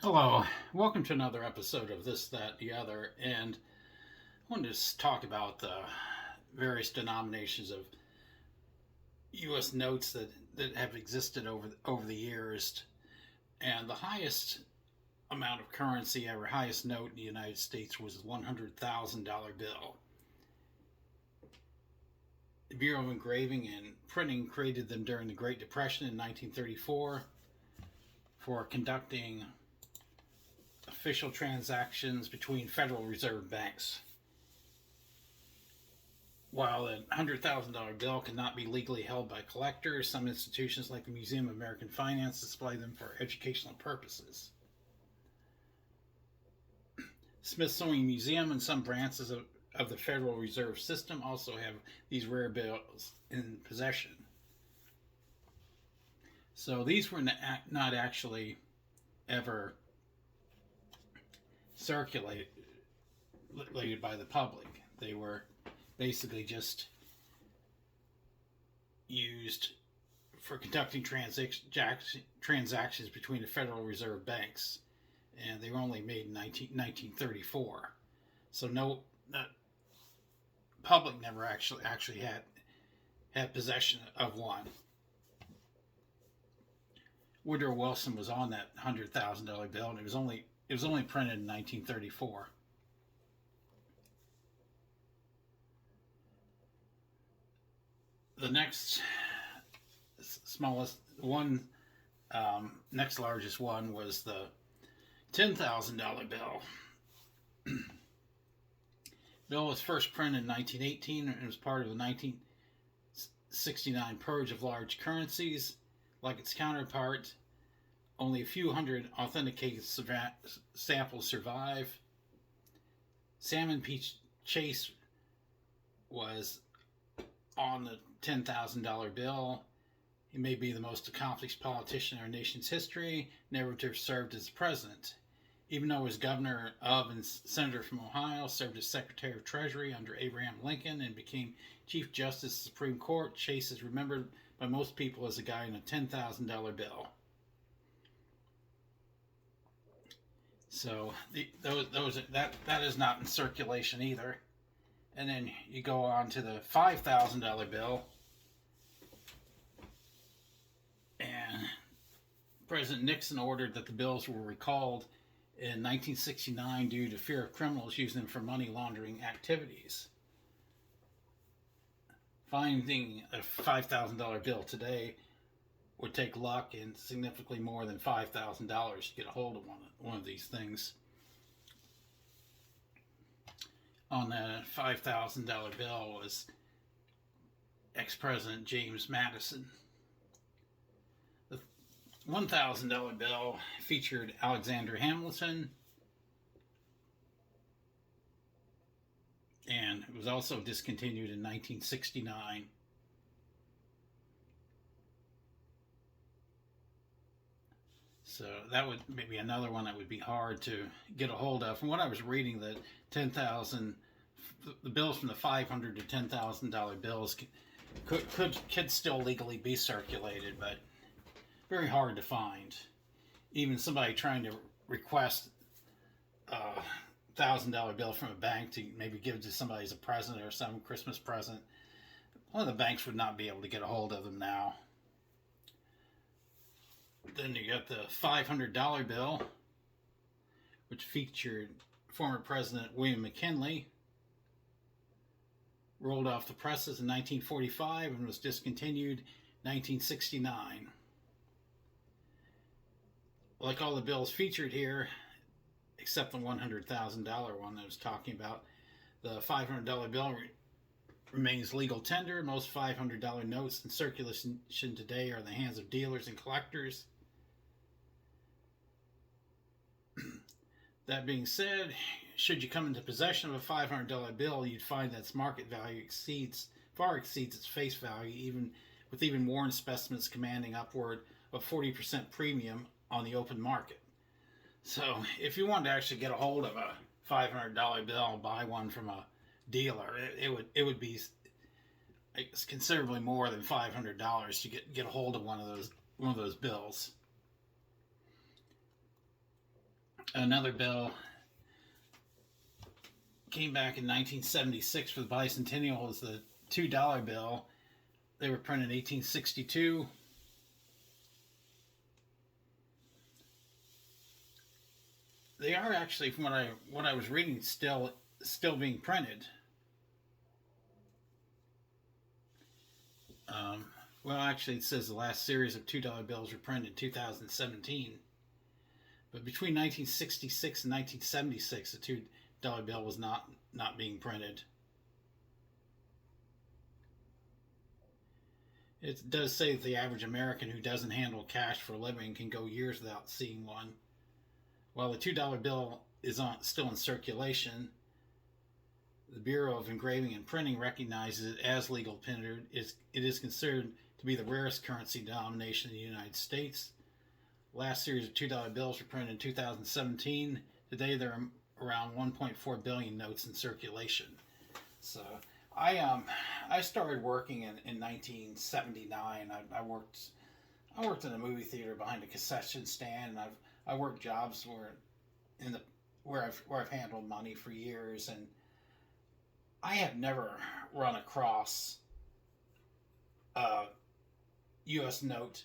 Hello, welcome to another episode of This, That, the Other. And I wanted to talk about the various denominations of U.S. notes that have existed over the years. And the highest amount of currency ever, highest note in the United States was the $100,000 bill. The Bureau of Engraving and Printing created them during the Great Depression in 1934 for conducting official transactions between Federal Reserve banks. While a $100,000 bill cannot be legally held by collectors, some institutions like the Museum of American Finance display them for educational purposes. Smithsonian Museum and some branches of the Federal Reserve System also have these rare bills in possession. So these were not actually ever circulated by the public. They were basically just used for conducting transactions between the Federal Reserve banks, and they were only made in 1934. So no, public never actually had possession of one. Woodrow Wilson was on that $100,000 bill, and it was only printed in 1934. The smallest one, next largest one was the $10,000 bill. Bill was first printed in 1918 and was part of the 1969 purge of large currencies. Like its counterpart, only a few hundred authenticated samples survive. Salmon P. Chase was on the $10,000 bill. He may be the most accomplished politician in our nation's history, never to have served as president. Even though he was governor of and senator from Ohio, served as Secretary of Treasury under Abraham Lincoln, and became Chief Justice of the Supreme Court, Chase is remembered by most people as a guy in a $10,000 bill. So that is not in circulation either. And then you go on to the $5,000 bill, and President Nixon ordered that the bills were recalled in 1969 due to fear of criminals using them for money laundering activities. Finding a $5,000 bill today would take luck and significantly more than $5,000 to get a hold of one of these things. On the $5,000 bill was ex-President James Madison. The $1,000 bill featured Alexander Hamilton, and it was also discontinued in 1969. So that would maybe another one that would be hard to get a hold of. From what I was reading, the 10,000, the bills from the $500 to $10,000 bills could still legally be circulated, but very hard to find. Even somebody trying to request a $1,000 bill from a bank to maybe give it to somebody as a present or some Christmas present, one of the banks would not be able to get a hold of them now. Then you got the $500 bill, which featured former President William McKinley. Rolled off the presses in 1945 and was discontinued in 1969. Like all the bills featured here, except the $100,000 one that I was talking about, the $500 bill remains legal tender. Most $500 notes in circulation today are in the hands of dealers and collectors. That being said, should you come into possession of a $500 bill, you'd find that its market value far exceeds its face value, with even worn specimens commanding upward of 40% premium on the open market. So if you wanted to actually get a hold of a $500 bill, buy one from a dealer, it would be considerably more than $500 to get a hold of one of those bills. Another bill came back in 1976 for the bicentennial was the $2 bill. They were printed in 1862. They are actually, from what I was reading, still being printed. Well, actually, it says the last series of $2 bills were printed in 2017. But between 1966 and 1976, the $2 bill was not being printed. It does say that the average American who doesn't handle cash for a living can go years without seeing one. While the $2 bill is still in circulation, the Bureau of Engraving and Printing recognizes it as legal tender. It is considered to be the rarest currency denomination in the United States. Last series of $2 bills were printed in 2017. Today there are around 1.4 billion notes in circulation. So I started working in 1979. I worked in a movie theater behind a concession stand, and I worked jobs where I've handled money for years, and I have never run across a U.S. note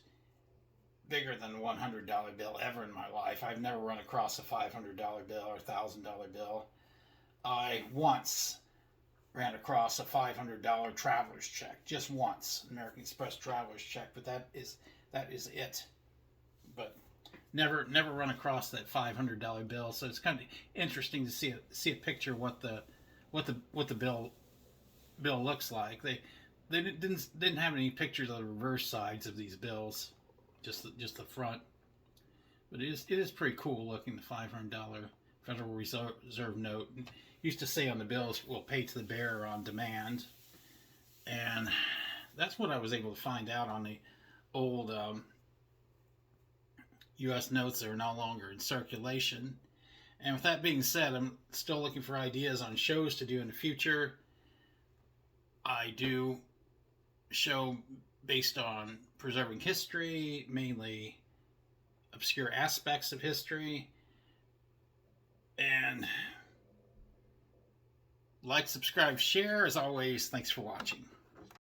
bigger than a $100 bill ever in my life. I've never run across a $500 bill or $1,000 bill. I once ran across a $500 traveler's check, just once, American Express traveler's check, but that is it. But never run across that $500 bill. So it's kind of interesting to see a picture of what the bill looks like. They didn't have any pictures of the reverse sides of these bills, just the front. But it is pretty cool looking, the $500 Federal Reserve note. It used to say on the bills, "We'll pay to the bearer on demand," and that's what I was able to find out on the old U.S. notes that are no longer in circulation. And with that being said, I'm still looking for ideas on shows to do in the future. I do show based on preserving history, mainly obscure aspects of history. And like, subscribe, share. As always, thanks for watching.